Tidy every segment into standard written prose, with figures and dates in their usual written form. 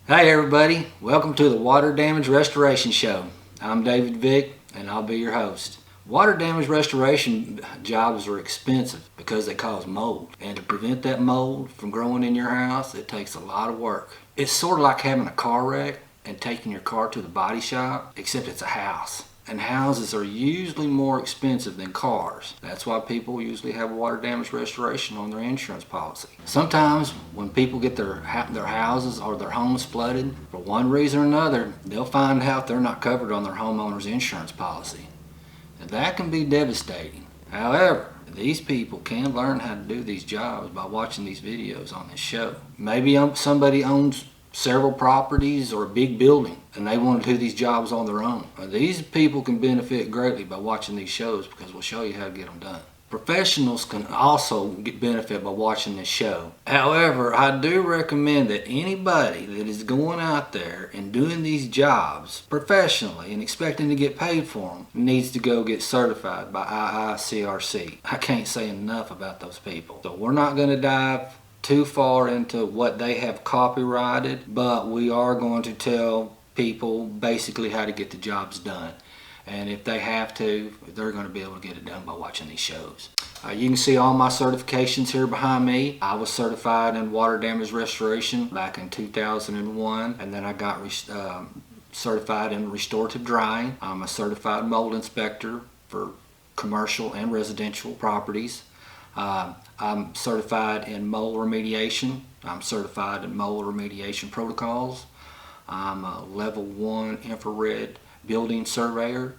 Hey everybody, welcome to the Water Damage Restoration Show. I'm David Vick and I'll be your host. Water damage restoration jobs are expensive because they cause mold. And to prevent that mold from growing in your house, it takes a lot of work. It's sort of like having a car wreck and taking your car to the body shop, except it's a house. And houses are usually more expensive than cars. That's why people usually have water damage restoration on their insurance policy. Sometimes when people get their houses or their homes flooded, for one reason or another, they'll find out they're not covered on their homeowner's insurance policy. And that can be devastating. However, these people can learn how to do these jobs by watching these videos on this show. Maybe somebody owns several properties or a big building and they want to do these jobs on their own. These people can benefit greatly by watching these shows because we'll show you how to get them done. Professionals can also benefit by watching this show. However, I do recommend that anybody that is going out there and doing these jobs professionally and expecting to get paid for them needs to go get certified by IICRC. I can't say enough about those people. So we're not going to dive too far into what they have copyrighted, but we are going to tell people basically how to get the jobs done. And if they have to, they're going to be able to get it done by watching these shows. You can see all my certifications here behind me. I was certified in water damage restoration back in 2001, and then I got certified in restorative drying. I'm a certified mold inspector for commercial and residential properties. I'm certified in mold remediation. I'm certified in mold remediation protocols. I'm a level 1 infrared building surveyor,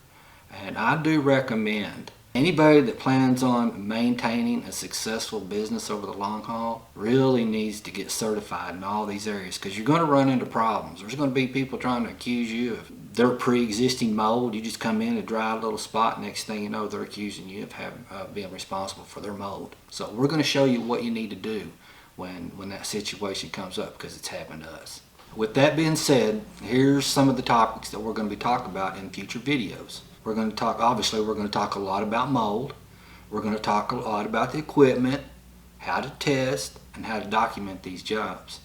and I do recommend anybody that plans on maintaining a successful business over the long haul really needs to get certified in all these areas, because you're going to run into problems. There's going to be people trying to accuse you of their pre-existing mold. You just come in and dry a little spot, next thing you know they're accusing you of being responsible for their mold. So we're going to show you what you need to do when that situation comes up, because it's happened to us. With that being said, here's some of the topics that we're going to be talking about in future videos. We're going to talk a lot about mold. We're going to talk a lot about the equipment, how to test, and how to document these jobs.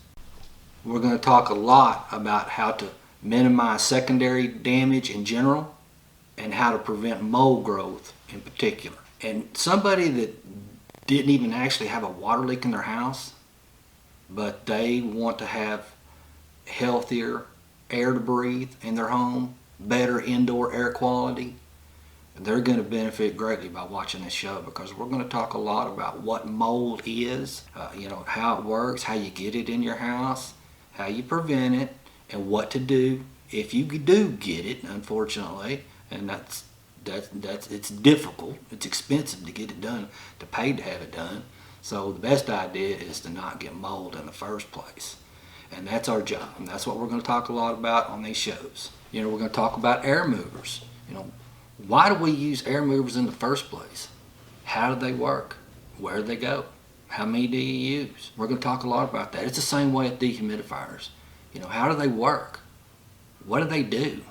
We're going to talk a lot about how to minimize secondary damage in general and how to prevent mold growth in particular. And somebody that didn't even actually have a water leak in their house, but they want to have healthier air to breathe in their home, better indoor air quality, they're going to benefit greatly by watching this show, because we're going to talk a lot about what mold is, how it works, how you get it in your house, how you prevent it, and what to do if you do get it, unfortunately. And it's difficult, it's expensive to get it done, to pay to have it done. So the best idea is to not get mold in the first place. And that's our job, and that's what we're going to talk a lot about on these shows. We're going to talk about air movers. Why do we use air movers in the first place? How do they work? Where do they go? How many do you use? We're going to talk a lot about that. It's the same way with dehumidifiers. How do they work? What do they do?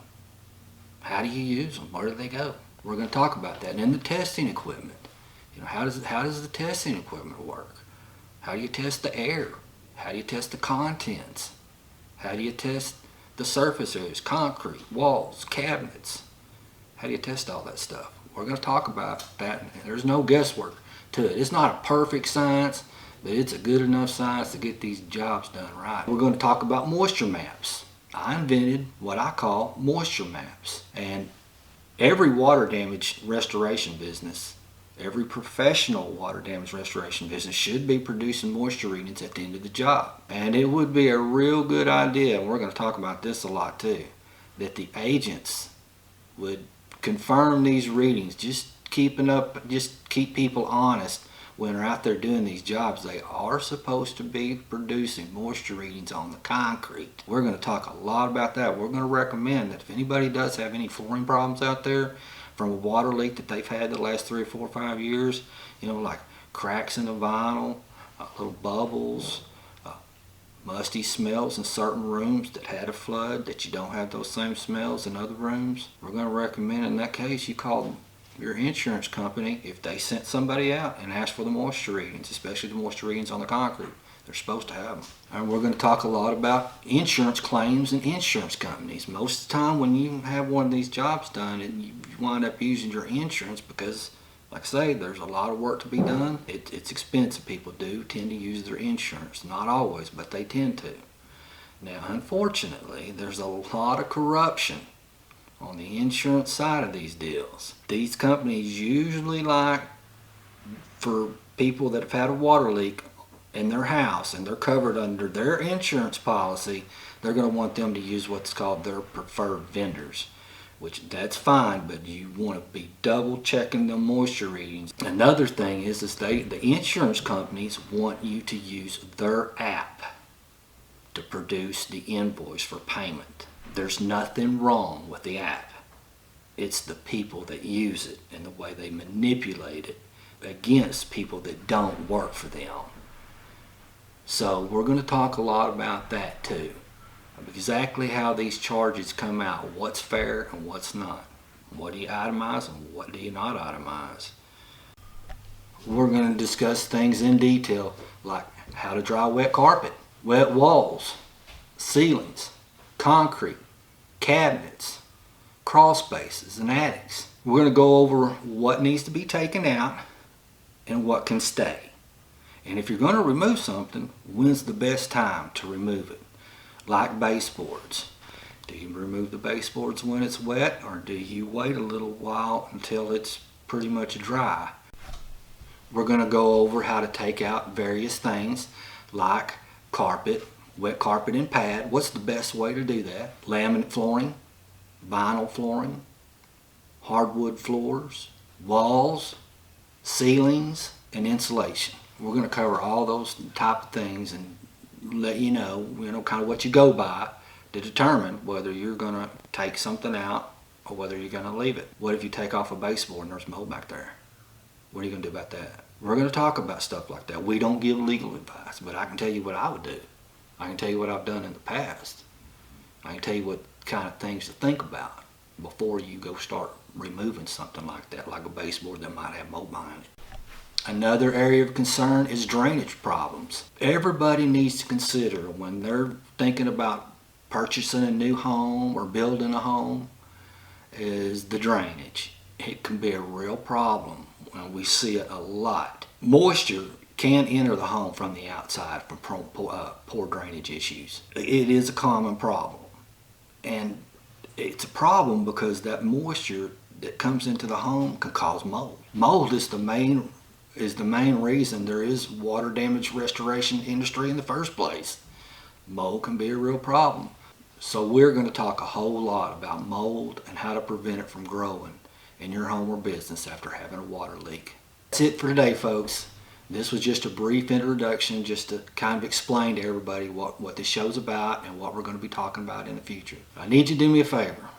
How do you use them? Where do they go? We're going to talk about that. And then the testing equipment. How does the testing equipment work? How do you test the air? How do you test the contents? How do you test the surface areas, concrete, walls, cabinets? How do you test all that stuff? We're going to talk about that. There's no guesswork to it. It's not a perfect science, but it's a good enough science to get these jobs done right. We're going to talk about moisture maps. I invented what I call moisture maps. And every water damage restoration business, every professional water damage restoration business should be producing moisture readings at the end of the job. And it would be a real good idea, and we're going to talk about this a lot too, that the agents would confirm these readings, just keep people honest when they're out there doing these jobs. They are supposed to be producing moisture readings on the concrete. We're going to talk a lot about that. We're going to recommend that if anybody does have any flooring problems out there from a water leak that they've had the last 3 or 4 or 5 years, like cracks in the vinyl, little bubbles, musty smells in certain rooms that had a flood, that you don't have those same smells in other rooms, we're going to recommend in that case you call your insurance company if they sent somebody out and asked for the moisture readings, especially the moisture readings on the concrete. They're supposed to have them. And we're going to talk a lot about insurance claims and insurance companies. Most of the time when you have one of these jobs done, and you wind up using your insurance because, like I say, there's a lot of work to be done. It's expensive. People do tend to use their insurance. Not always, but they tend to. Now, unfortunately, there's a lot of corruption on the insurance side of these deals. These companies usually like for people that have had a water leak in their house and they're covered under their insurance policy, they're going to want them to use what's called their preferred vendors, which that's fine, but you want to be double checking the moisture readings. Another thing is the insurance companies want you to use their app to produce the invoice for payment. There's nothing wrong with the app. It's the people that use it and the way they manipulate it against people that don't work for them. So we're going to talk a lot about that too. Exactly how these charges come out, what's fair and what's not. What do you itemize and what do you not itemize? We're going to discuss things in detail like how to dry wet carpet, wet walls, ceilings, concrete, cabinets, crawl spaces, and attics. We're going to go over what needs to be taken out and what can stay. And if you're going to remove something, when's the best time to remove it? Like baseboards. Do you remove the baseboards when it's wet, or do you wait a little while until it's pretty much dry? We're going to go over how to take out various things like carpet, wet carpet and pad. What's the best way to do that? Laminate flooring, vinyl flooring, hardwood floors, walls, ceilings, and insulation. We're going to cover all those type of things and let you know kind of what you go by to determine whether you're going to take something out or whether you're going to leave it. What if you take off a baseboard and there's mold back there? What are you going to do about that? We're going to talk about stuff like that. We don't give legal advice, but I can tell you what I would do. I can tell you what I've done in the past. I can tell you what kind of things to think about before you go start removing something like that, like a baseboard that might have mold behind it. Another area of concern is drainage problems. Everybody needs to consider when they're thinking about purchasing a new home or building a home is the drainage. It can be a real problem, and we see it a lot. Moisture can enter the home from the outside from poor drainage issues. It is a common problem, and it's a problem because that moisture that comes into the home can cause mold. Mold is the main reason there is water damage restoration industry in the first place. Mold can be a real problem. So we're going to talk a whole lot about mold and how to prevent it from growing in your home or business after having a water leak. That's it for today, folks. This was just a brief introduction just to kind of explain to everybody what this show's about and what we're going to be talking about in the future. I need you to do me a favor.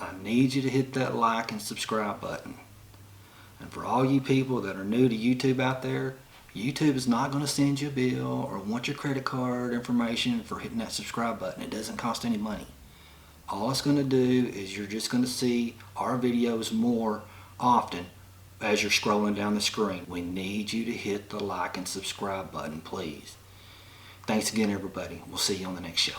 I need you to hit that like and subscribe button. And for all you people that are new to YouTube out there, YouTube is not going to send you a bill or want your credit card information for hitting that subscribe button. It doesn't cost any money. All it's going to do is you're just going to see our videos more often as you're scrolling down the screen. We need you to hit the like and subscribe button, please. Thanks again, everybody. We'll see you on the next show.